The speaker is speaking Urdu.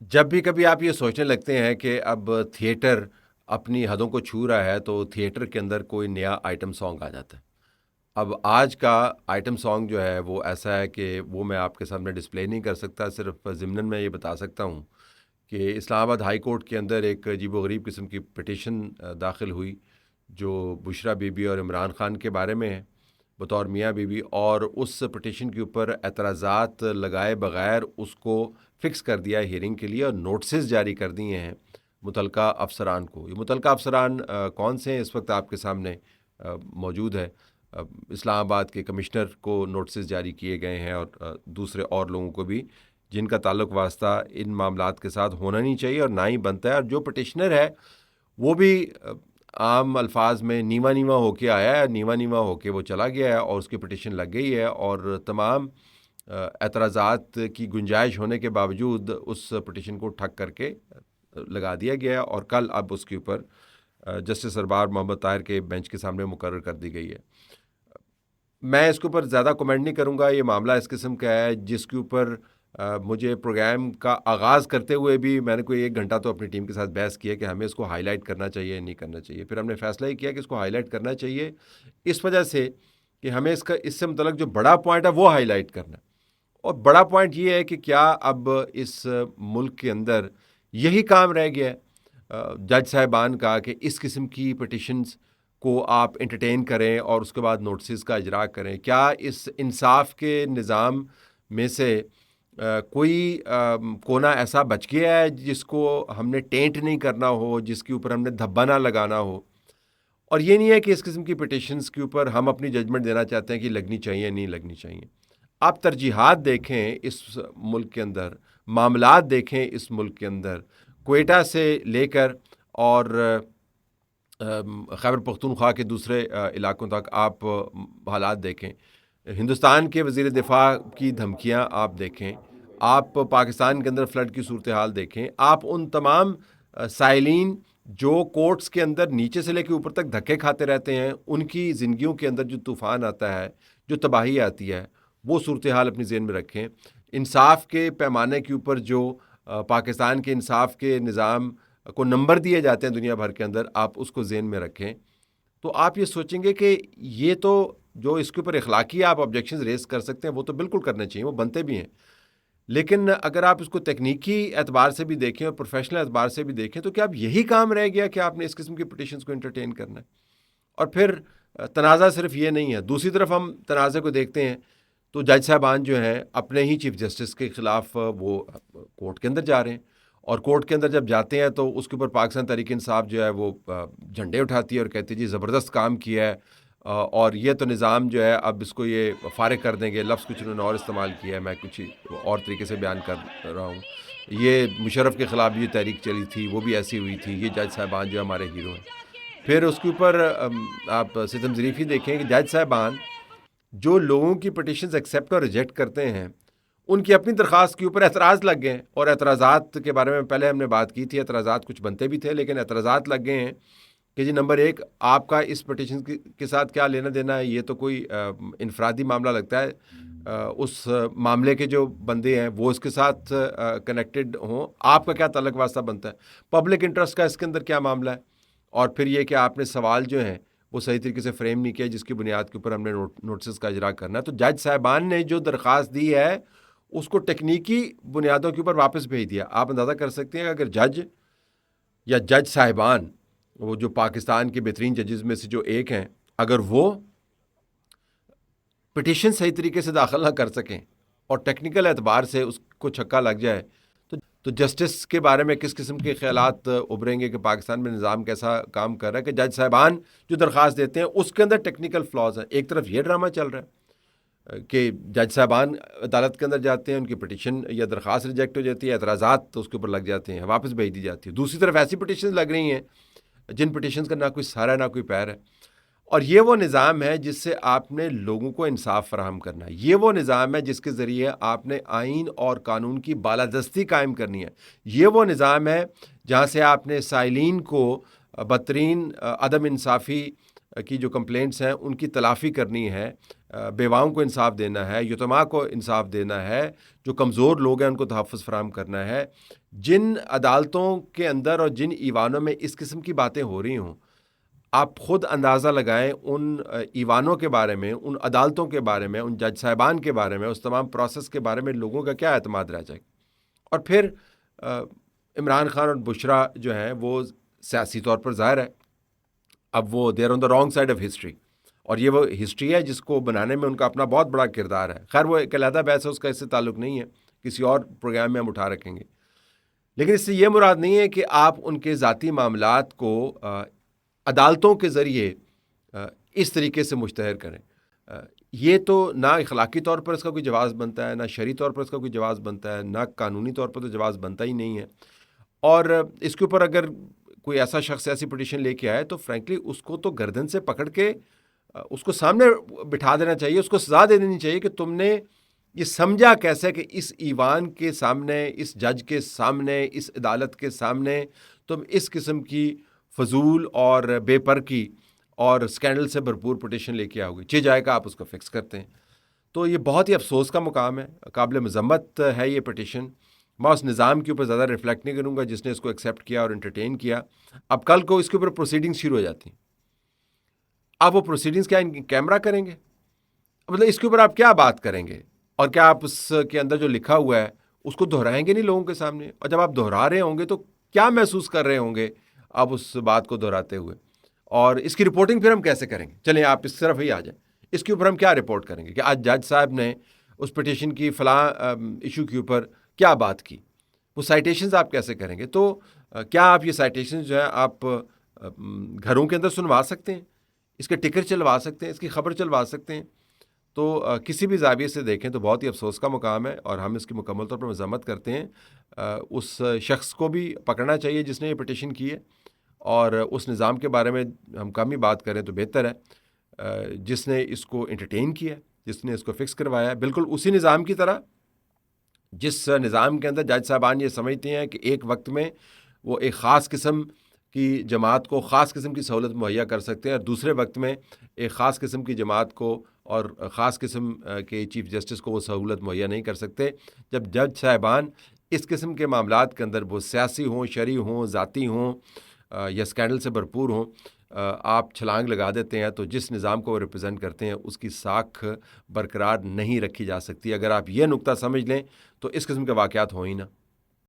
جب بھی کبھی آپ یہ سوچنے لگتے ہیں کہ اب تھیٹر اپنی حدوں کو چھو رہا ہے تو تھیٹر کے اندر کوئی نیا آئٹم سانگ آ جاتا ہے۔ اب آج کا آئٹم سانگ جو ہے وہ ایسا ہے کہ وہ میں آپ کے سامنے ڈسپلے نہیں کر سکتا، صرف ضمناً میں یہ بتا سکتا ہوں کہ اسلام آباد ہائی کورٹ کے اندر ایک عجیب و غریب قسم کی پٹیشن داخل ہوئی جو بشرا بی بی اور عمران خان کے بارے میں ہے بطور میاں بی بی، اور اس پٹیشن کے اوپر اعتراضات لگائے بغیر اس کو فکس کر دیا ہے ہیئرنگ کے لیے، اور نوٹسز جاری کر دیے ہیں متعلقہ افسران کو۔ یہ متعلقہ افسران کون سے ہیں اس وقت آپ کے سامنے موجود ہے۔ اسلام آباد کے کمشنر کو نوٹسز جاری کیے گئے ہیں، اور دوسرے اور لوگوں کو بھی جن کا تعلق واسطہ ان معاملات کے ساتھ ہونا نہیں چاہیے اور نہ ہی بنتا ہے۔ اور جو پٹیشنر ہے وہ بھی عام الفاظ میں نیوا نیوا ہو کے آیا ہے، نیوا نیوا ہو کے وہ چلا گیا ہے، اور اس کی پٹیشن لگ گئی ہے، اور تمام اعتراضات کی گنجائش ہونے کے باوجود اس پٹیشن کو ٹھک کر کے لگا دیا گیا ہے، اور کل اب اس کے اوپر جسٹس سربار محمد طاہر کے بینچ کے سامنے مقرر کر دی گئی ہے۔ میں اس کے اوپر زیادہ کمنٹ نہیں کروں گا، یہ معاملہ اس قسم کا ہے جس کے اوپر مجھے پروگرام کا آغاز کرتے ہوئے بھی میں نے کوئی 1 گھنٹہ تو اپنی ٹیم کے ساتھ بحث کیا کہ ہمیں اس کو ہائی لائٹ کرنا چاہیے یا نہیں کرنا چاہیے۔ پھر ہم نے فیصلہ ہی کیا کہ اس کو ہائی لائٹ کرنا چاہیے، اس وجہ سے کہ ہمیں اس سے متعلق جو بڑا پوائنٹ ہے وہ ہائی لائٹ کرنا ہے۔ اور بڑا پوائنٹ یہ ہے کہ کیا اب اس ملک کے اندر یہی کام رہ گیا ہے جج صاحبان کا کہ اس قسم کی پٹیشنز کو آپ انٹرٹین کریں اور اس کے بعد نوٹسز کا اجرا کریں؟ کیا اس انصاف کے نظام میں سے کوئی کونا ایسا بچ گیا ہے جس کو ہم نے ٹینٹ نہیں کرنا ہو، جس کے اوپر ہم نے دھبا نہ لگانا ہو؟ اور یہ نہیں ہے کہ اس قسم کی پٹیشنز کے اوپر ہم اپنی ججمنٹ دینا چاہتے ہیں کہ لگنی چاہیے نہیں لگنی چاہیے۔ آپ ترجیحات دیکھیں اس ملک کے اندر، معاملات دیکھیں اس ملک کے اندر، کوئٹہ سے لے کر اور خیبر پختونخوا کے دوسرے علاقوں تک آپ حالات دیکھیں، ہندوستان کے وزیر دفاع کی دھمکیاں آپ دیکھیں، آپ پاکستان کے اندر فلڈ کی صورتحال دیکھیں، آپ ان تمام سائلین جو کورٹس کے اندر نیچے سے لے کے اوپر تک دھکے کھاتے رہتے ہیں، ان کی زندگیوں کے اندر جو طوفان آتا ہے، جو تباہی آتی ہے، وہ صورتحال اپنی ذہن میں رکھیں۔ انصاف کے پیمانے کے اوپر جو پاکستان کے انصاف کے نظام کو نمبر دیے جاتے ہیں دنیا بھر کے اندر، آپ اس کو ذہن میں رکھیں، تو آپ یہ سوچیں گے کہ یہ تو جو اس کے اوپر اخلاقی آپ آبجیکشنز ریز کر سکتے ہیں وہ تو بالکل کرنے چاہیے، وہ بنتے بھی ہیں، لیکن اگر آپ اس کو تکنیکی اعتبار سے بھی دیکھیں اور پروفیشنل اعتبار سے بھی دیکھیں تو کیا اب یہی کام رہ گیا کہ آپ نے اس قسم کی پٹیشنز کو انٹرٹین کرنا ہے؟ اور پھر تنازع صرف یہ نہیں ہے، دوسری طرف ہم تنازع کو دیکھتے ہیں تو جج صاحبان جو ہیں اپنے ہی چیف جسٹس کے خلاف وہ کورٹ کے اندر جا رہے ہیں، اور کورٹ کے اندر جب جاتے ہیں تو اس کے اوپر پاکستان تحریک انصاف جو ہے وہ جھنڈے اٹھاتی ہے اور کہتی ہے جی زبردست کام کیا ہے، اور یہ تو نظام جو ہے اب اس کو یہ فارغ کر دیں گے۔ لفظ کچھ انہوں نے اور استعمال کیا ہے، میں کچھ اور طریقے سے بیان کر رہا ہوں۔ یہ مشرف کے خلاف بھی تحریک چلی تھی، وہ بھی ایسی ہوئی تھی، یہ جج صاحبان جو ہمارے ہیرو ہیں۔ پھر اس کے اوپر آپ ستم ظریفی دیکھیں کہ جج صاحبان جو لوگوں کی پٹیشنز ایکسیپٹ اور ریجیکٹ کرتے ہیں، ان کی اپنی درخواست کے اوپر اعتراض لگ گئے ہیں، اور اعتراضات کے بارے میں پہلے ہم نے بات کی تھی، اعتراضات کچھ بنتے بھی تھے لیکن اعتراضات لگ گئے ہیں کہ جی نمبر 1 آپ کا اس پٹیشن کے ساتھ کیا لینا دینا ہے، یہ تو کوئی انفرادی معاملہ لگتا ہے، اس معاملے کے جو بندے ہیں وہ اس کے ساتھ کنیکٹڈ ہوں، آپ کا کیا تعلق واسطہ بنتا ہے؟ پبلک انٹرسٹ کا اس کے اندر کیا معاملہ ہے؟ اور پھر یہ کہ آپ نے سوال جو ہیں وہ صحیح طریقے سے فریم نہیں کیا جس کی بنیاد کے اوپر ہم نے نوٹسز کا اجرا کرنا ہے۔ تو جج صاحبان نے جو درخواست دی ہے اس کو ٹیکنیکی بنیادوں کے اوپر واپس بھیج دیا۔ آپ اندازہ کر سکتے ہیں کہ اگر جج یا جج صاحبان، وہ جو پاکستان کے بہترین ججز میں سے جو ایک ہیں، اگر وہ پٹیشن صحیح طریقے سے داخل نہ کر سکیں اور ٹیکنیکل اعتبار سے اس کو چھکا لگ جائے تو جسٹس کے بارے میں کس قسم کے خیالات ابھریں گے کہ پاکستان میں نظام کیسا کام کر رہا ہے کہ جج صاحبان جو درخواست دیتے ہیں اس کے اندر ٹیکنیکل فلاز ہیں۔ ایک طرف یہ ڈرامہ چل رہا ہے کہ جج صاحبان عدالت کے اندر جاتے ہیں، ان کی پٹیشن یا درخواست ریجیکٹ ہو جاتی ہے، اعتراضات تو اس کے اوپر لگ جاتے ہیں، واپس بھیج دی جاتی ہے۔ دوسری طرف ایسی پٹیشنز لگ رہی ہیں جن پٹیشنز کا نہ کوئی سہارا نہ کوئی پیر ہے، اور یہ وہ نظام ہے جس سے آپ نے لوگوں کو انصاف فراہم کرنا ہے۔ یہ وہ نظام ہے جس کے ذریعے آپ نے آئین اور قانون کی بالادستی قائم کرنی ہے۔ یہ وہ نظام ہے جہاں سے آپ نے سائلین کو بدترین عدم انصافی کی جو کمپلینٹس ہیں ان کی تلافی کرنی ہے، بیواؤں کو انصاف دینا ہے، یتیماں کو انصاف دینا ہے، جو کمزور لوگ ہیں ان کو تحفظ فراہم کرنا ہے. جن عدالتوں کے اندر اور جن ایوانوں میں اس قسم کی باتیں ہو رہی ہوں، آپ خود اندازہ لگائیں ان ایوانوں کے بارے میں، ان عدالتوں کے بارے میں، ان جج صاحبان کے بارے میں، اس تمام پروسیس کے بارے میں لوگوں کا کیا اعتماد رہ جائے. اور پھر عمران خان اور بشرا جو ہیں وہ سیاسی طور پر ظاہر ہے اب وہ there on the wrong side of history, اور یہ وہ ہسٹری ہے جس کو بنانے میں ان کا اپنا بہت بڑا کردار ہے. خیر وہ ایک علیحدہ بحث ہے، اس کا اس سے تعلق نہیں ہے، کسی اور پروگرام میں ہم اٹھا رکھیں گے. لیکن اس سے یہ مراد نہیں ہے کہ آپ ان کے ذاتی معاملات کو عدالتوں کے ذریعے اس طریقے سے مشتہر کریں. یہ تو نہ اخلاقی طور پر اس کا کوئی جواز بنتا ہے، نہ شرعی طور پر اس کا کوئی جواز بنتا ہے، نہ قانونی طور پر تو جواز بنتا ہی نہیں ہے. اور اس کے اوپر اگر کوئی ایسا شخص ایسی پٹیشن لے کے آئے تو فرینکلی اس کو تو گردن سے پکڑ کے اس کو سامنے بٹھا دینا چاہیے، اس کو سزا دے دینی چاہیے کہ تم نے یہ سمجھا کیسے کہ اس ایوان کے سامنے، اس جج کے سامنے، اس عدالت کے سامنے تم اس قسم کی فضول اور بے پر کی اور سکینڈل سے بھرپور پٹیشن لے کے آؤ گے. 6 جائے کا آپ اس کو فکس کرتے ہیں. تو یہ بہت ہی افسوس کا مقام ہے، قابل مذمت ہے یہ پٹیشن. میں اس نظام کے اوپر زیادہ ریفلیکٹ نہیں کروں گا جس نے اس کو ایکسیپٹ کیا اور انٹرٹین کیا. اب کل کو اس کے اوپر پروسیڈنگز شروع ہو جاتی ہیں. اب وہ پروسیڈنگز کیا کیمرہ کریں گے؟ مطلب اس کے اوپر آپ کیا بات کریں گے؟ اور کیا آپ اس کے اندر جو لکھا ہوا ہے اس کو دہرائیں گے نہیں لوگوں کے سامنے؟ اور جب آپ دہرا رہے ہوں گے تو کیا محسوس کر رہے ہوں گے آپ اس بات کو دہراتے ہوئے؟ اور اس کی رپورٹنگ پھر ہم کیسے کریں گے؟ چلیں آپ اس طرف ہی آ جائیں. اس کے اوپر ہم کیا رپورٹ کریں گے کہ آج جج صاحب نے اس پٹیشن کی فلاں ایشو کے اوپر کیا بات کی؟ وہ سائٹیشنز آپ کیسے کریں گے؟ تو کیا آپ یہ سائٹیشنز جو ہیں آپ گھروں کے اندر سنوا سکتے ہیں؟ اس کے ٹکر چلوا سکتے ہیں؟ اس کی خبر چلوا سکتے ہیں؟ تو کسی بھی زاویے سے دیکھیں تو بہت ہی افسوس کا مقام ہے، اور ہم اس کی مکمل طور پر مذمت کرتے ہیں. اس شخص کو بھی پکڑنا چاہیے جس نے یہ پٹیشن کی ہے، اور اس نظام کے بارے میں ہم کم ہی بات کریں تو بہتر ہے جس نے اس کو انٹرٹین کیا، جس نے اس کو فکس کروایا. بالکل اسی نظام کی طرح جس نظام کے اندر جج صاحبان یہ سمجھتے ہیں کہ ایک وقت میں وہ ایک خاص قسم کی جماعت کو خاص قسم کی سہولت مہیا کر سکتے ہیں، اور دوسرے وقت میں ایک خاص قسم کی جماعت کو اور خاص قسم کے چیف جسٹس کو وہ سہولت مہیا نہیں کر سکتے. جب جج صاحبان اس قسم کے معاملات کے اندر وہ سیاسی ہوں، شرعی ہوں، ذاتی ہوں یا اسکینڈل سے بھرپور ہوں، آپ چھلانگ لگا دیتے ہیں تو جس نظام کو وہ ریپرزینٹ کرتے ہیں اس کی ساکھ برقرار نہیں رکھی جا سکتی. اگر آپ یہ نقطہ سمجھ لیں تو اس قسم کے واقعات ہوں ہی نہ.